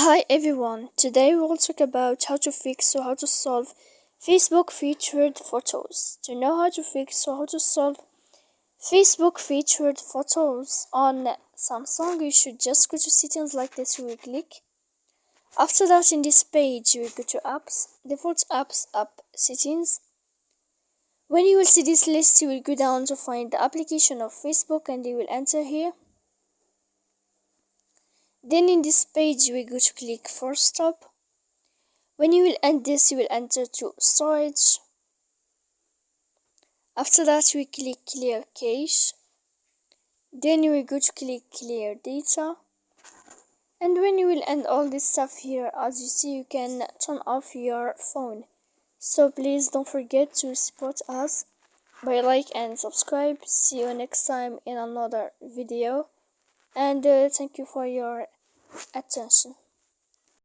Hi everyone, today we will talk about how to fix or how to solve Facebook featured photos. To know how to fix or how to solve Facebook featured photos on Samsung, you should just go to settings like this. You will click. After that, in this page, you will go to apps, default apps, app settings. When you will see this list, you will go down to find the application of Facebook and you will enter here. Then in this page, you will go to click for stop. When you will end this, you will enter to storage. After that, we click clear cache. Then you will go to click clear data. And when you will end all this stuff here, as you see, you can turn off your phone. So please don't forget to support us by like and subscribe. See you next time in another video. And thank you for your attention.